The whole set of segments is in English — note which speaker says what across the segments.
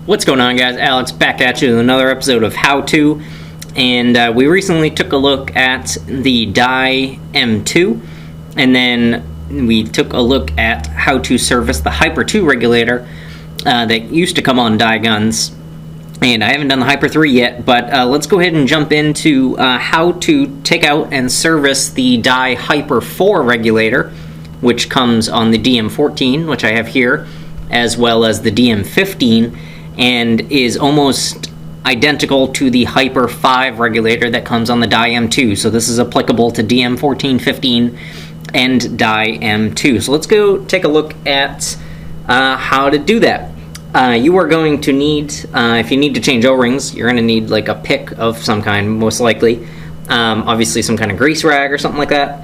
Speaker 1: What's going on, guys? Alex back at you with another episode of How To, and we recently took a look at the Dye M2, and then we took a look at how to service the Hyper 2 regulator that used to come on Dye guns, and I haven't done the Hyper 3 yet, but let's go ahead and jump into how to take out and service the Dye Hyper 4 regulator, which comes on the DM14, which I have here, as well as the DM15, and is almost identical to the Hyper 5 regulator that comes on the Dye M2. So this is applicable to DM14, 15, and Dye M2. So let's go take a look at how to do that. You are going to need, if you need to change O-rings, you're going to need like a pick of some kind, most likely. Obviously some kind of grease rag or something like that.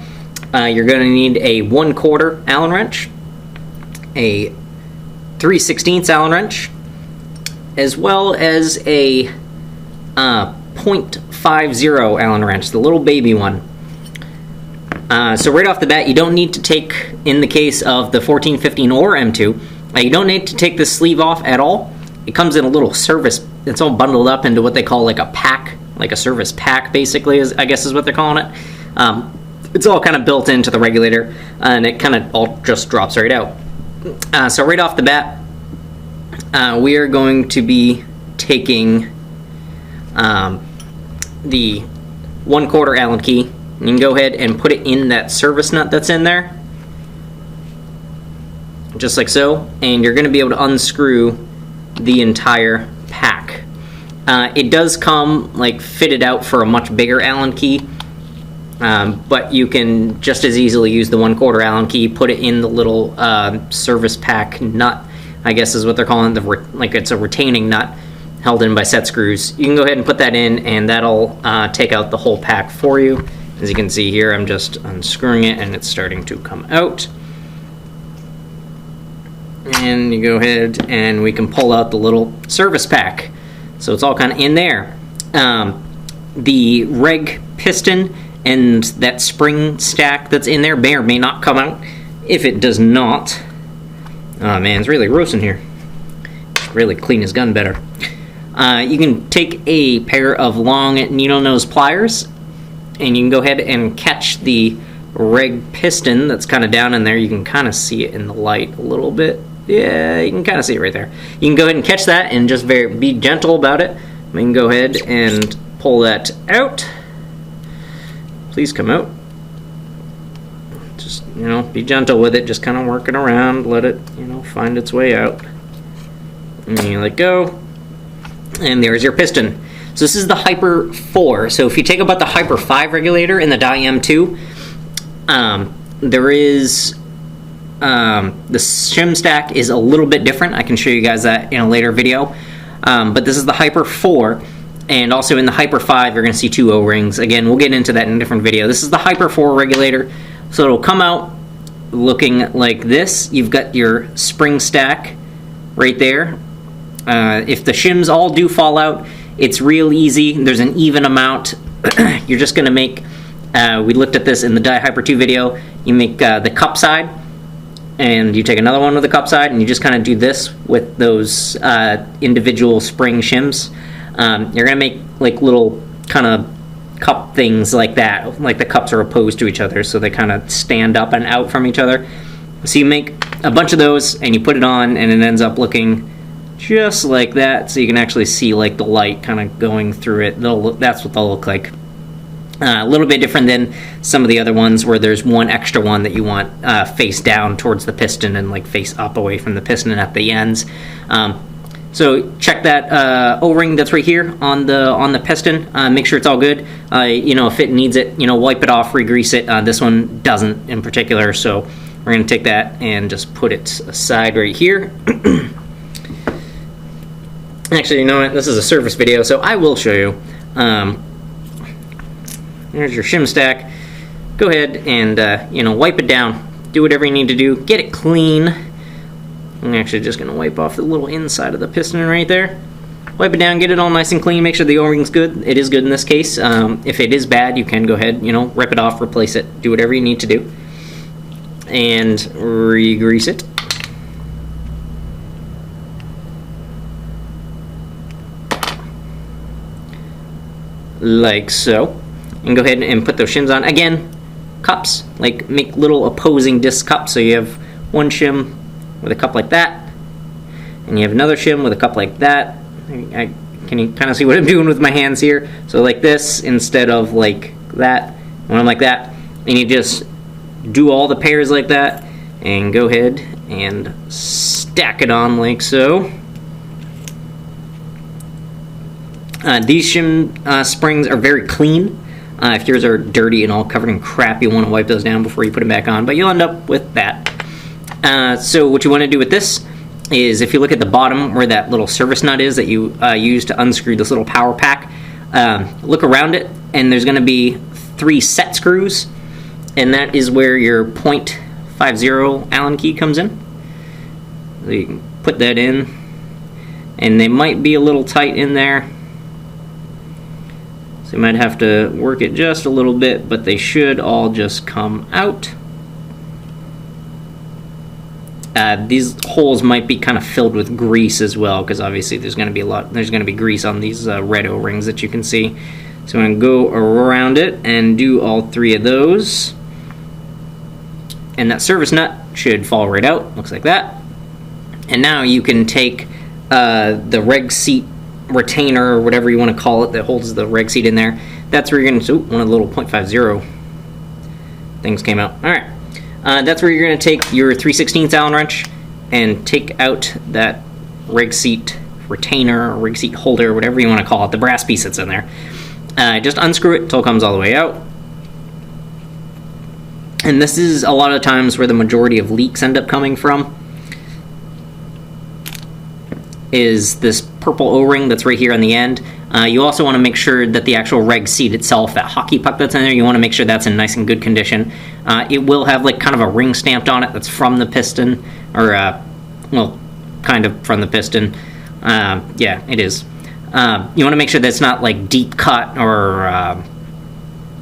Speaker 1: You're going to need a 1/4 Allen wrench, a 3/16 Allen wrench, as well as a .50 Allen wrench, the little baby one. So right off the bat, you don't need to take, in the case of the 14, 15, or M2, you don't need to take the sleeve off at all. It comes in a little service, it's all bundled up into what they call like a pack, like a service pack basically, I guess is what they're calling it. It's all kind of built into the regulator, and it kind of all just drops right out. So right off the bat, we are going to be taking the 1/4 Allen key. You can go ahead and put it in that service nut that's in there, just like so, and you're going to be able to unscrew the entire pack. It does come like fitted out for a much bigger Allen key, but you can just as easily use the 1/4 Allen key, put it in the little service pack nut, I guess is what they're calling it, like it's a retaining nut held in by set screws. You can go ahead and put that in, and that'll take out the whole pack for you. As you can see here, I'm just unscrewing it and it's starting to come out. And you go ahead and we can pull out the little service pack. So it's all kind of in there. The Reg piston and that spring stack that's in there may or may not come out. If it does not, oh man, it's really gross in here. Really clean his gun better. You can take a pair of long needle nose pliers, and you can go ahead and catch the Reg piston that's kind of down in there. You can kind of see it in the light a little bit. Yeah, you can kind of see it right there. You can go ahead and catch that and just be gentle about it. We can go ahead and pull that out. Please come out. Just, be gentle with it. Just kind of work it around. Let it, find its way out. And you let go. And there's your piston. So this is the Hyper 4. So if you take about the Hyper 5 regulator in the Dye M2, there is the shim stack is a little bit different. I can show you guys that in a later video. But this is the Hyper 4, and also in the Hyper 5 you're going to see 2 O-rings. Again, we'll get into that in a different video. This is the Hyper 4 regulator. So it'll come out looking like this. You've got your spring stack right there. If the shims all do fall out, it's real easy. There's an even amount. You're just going to make, we looked at this in the Dye Hyper 2 video, you make the cup side, and you take another one with the cup side, and you just kind of do this with those individual spring shims. You're going to make like little kind of cup things like that, like the cups are opposed to each other, so they kind of stand up and out from each other. So you make a bunch of those, and you put it on, and it ends up looking just like that, so you can actually see like the light kind of going through it. That's what they'll look like. A little bit different than some of the other ones where there's one extra one that you want face down towards the piston and like face up away from the piston at the ends. So check that O-ring that's right here on the piston. Make sure it's all good. If it needs it, wipe it off, re-grease it. This one doesn't in particular, so we're going to take that and just put it aside right here. Actually, you know what? This is a service video, so I will show you. There's your shim stack. Go ahead and wipe it down. Do whatever you need to do. Get it clean. I'm actually just going to wipe off the little inside of the piston right there. Wipe it down, get it all nice and clean. Make sure the O-ring's good. It is good in this case. If it is bad, you can go ahead, rip it off, replace it, do whatever you need to do, and re-grease it. like so. And go ahead and put those shims on. Again, cups, like make little opposing disc cups. So you have one shim with a cup like that, and you have another shim with a cup like that. Can you kind of see what I'm doing with my hands here? So like this instead of like that, one like that. And you just do all the pairs like that, and go ahead and stack it on like so. These shim springs are very clean. If yours are dirty and all covered in crap, you want to wipe those down before you put them back on, but you'll end up with that. So what you want to do with this is, if you look at the bottom where that little service nut is that you use to unscrew this little power pack, look around it, and there's going to be 3 set screws, and that is where your .50 Allen key comes in. So you can put that in, and they might be a little tight in there. So you might have to work it just a little bit, but they should all just come out. These holes might be kind of filled with grease as well, because obviously there's going to be grease on these red O-rings that you can see. So I'm going to go around it and do all 3 of those. And that service nut should fall right out, looks like that. And now you can take the reg seat retainer, or whatever you want to call it, that holds the reg seat in there. That's where you're going to, one of the little .50 things came out. Alright, that's where you're going to take your 3/16 Allen wrench and take out that reg seat retainer, or reg seat holder, whatever you want to call it, the brass piece that's in there. Just unscrew it until it comes all the way out. And this is a lot of times where the majority of leaks end up coming from, is this purple O-ring that's right here on the end. You also want to make sure that the actual reg seat itself, that hockey puck that's in there, you want to make sure that's in nice and good condition. It will have like kind of a ring stamped on it that's from the piston, or well, kind of from the piston. Yeah, it is. You want to make sure that it's not like deep cut or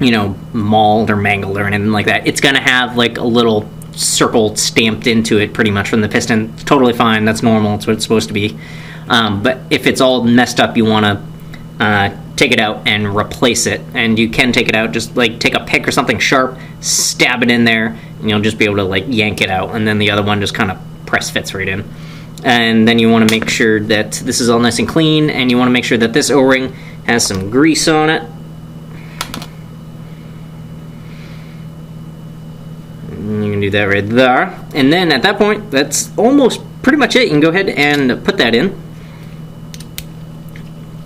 Speaker 1: you know, mauled or mangled or anything like that. It's going to have like a little circle stamped into it pretty much from the piston. It's totally fine. That's normal. It's what it's supposed to be. But if it's all messed up, you want to take it out and replace it. And you can take it out, just like take a pick or something sharp, stab it in there, and you'll just be able to like yank it out. And then the other one just kind of press fits right in. And then you want to make sure that this is all nice and clean, and you want to make sure that this O-ring has some grease on it. You can do that right there. And then at that point, that's almost pretty much it. You can go ahead and put that in.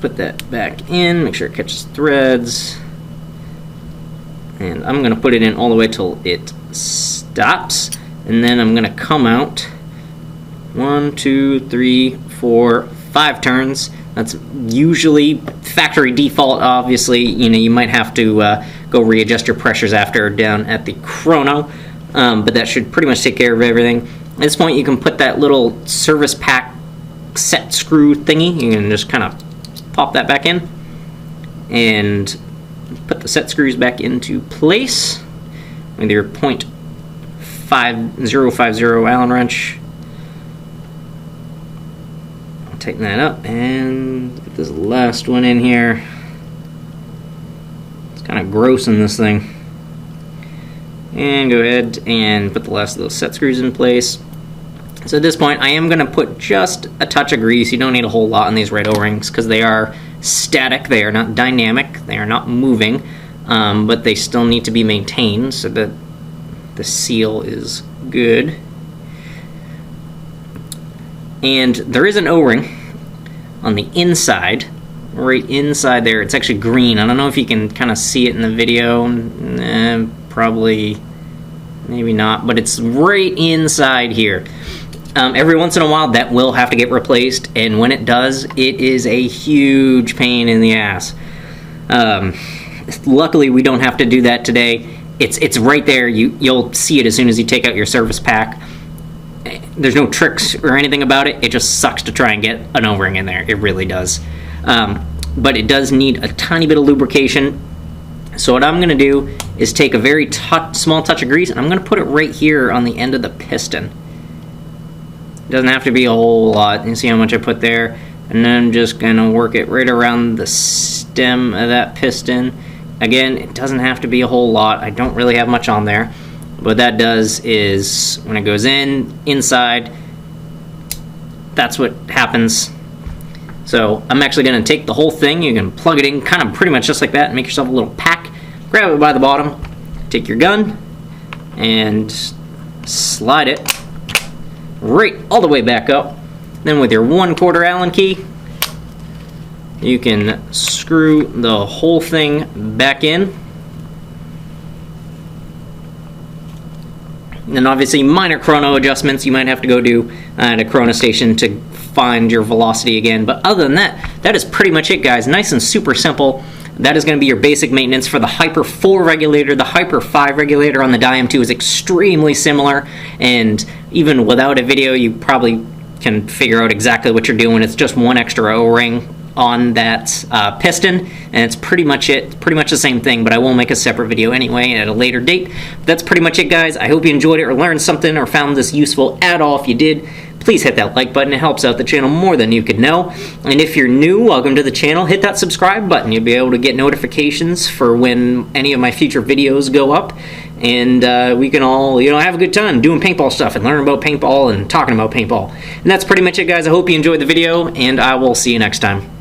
Speaker 1: Put that back in, make sure it catches threads. And I'm going to put it in all the way till it stops. And then I'm going to come out 1, 2, 3, 4, 5 turns. That's usually factory default. Obviously, you know, you might have to go readjust your pressures after down at the chrono. But that should pretty much take care of everything. At this point, you can put that little service pack set screw thingy. You can just kind of pop that back in and put the set screws back into place with your .5050 Allen wrench. I'll tighten that up and get this last one in here. It's kind of gross in this thing. And go ahead and put the last of those set screws in place. So at this point, I am going to put just a touch of grease. You don't need a whole lot on these red O-rings because they are static. They are not dynamic. They are not moving. But they still need to be maintained so that the seal is good. And there is an O-ring on the inside. Right inside there. It's actually green. I don't know if you can kind of see it in the video. Probably, maybe not, but it's right inside here. Every once in a while that will have to get replaced, and when it does, it is a huge pain in the ass. Luckily we don't have to do that today. It's right there. You'll see it as soon as you take out your service pack. There's no tricks or anything about it. It just sucks to try and get an O-ring in there. It really does. But it does need a tiny bit of lubrication. So what I'm going to do is take a very small touch of grease, and I'm going to put it right here on the end of the piston. It doesn't have to be a whole lot. You see how much I put there? and then I'm just gonna work it right around the stem of that piston. Again, it doesn't have to be a whole lot. I don't really have much on there. What that does is when it goes inside, that's what happens. So I'm actually going to take the whole thing. You can plug it in kind of pretty much just like that and make yourself a little pack. Grab it by the bottom, take your gun, and slide it right all the way back up. Then with your 1/4 Allen key, you can screw the whole thing back in. And obviously minor chrono adjustments you might have to go do at a chrono station to find your velocity again. But other than that, that is pretty much it, guys. Nice and super simple. That is going to be your basic maintenance for the Hyper 4 regulator. The Hyper 5 regulator on the Diam 2 is extremely similar, and even without a video you probably can figure out exactly what you're doing. It's just one extra O-ring on that piston, and it's pretty much it. Pretty much the same thing, but I will make a separate video anyway at a later date. That's pretty much it, guys. I hope you enjoyed it or learned something or found this useful at all. If you did, please hit that like button. It helps out the channel more than you could know. And if you're new, welcome to the channel. Hit that subscribe button. You'll be able to get notifications for when any of my future videos go up. And we can all, have a good time doing paintball stuff and learn about paintball and talking about paintball. And that's pretty much it, guys. I hope you enjoyed the video, and I will see you next time.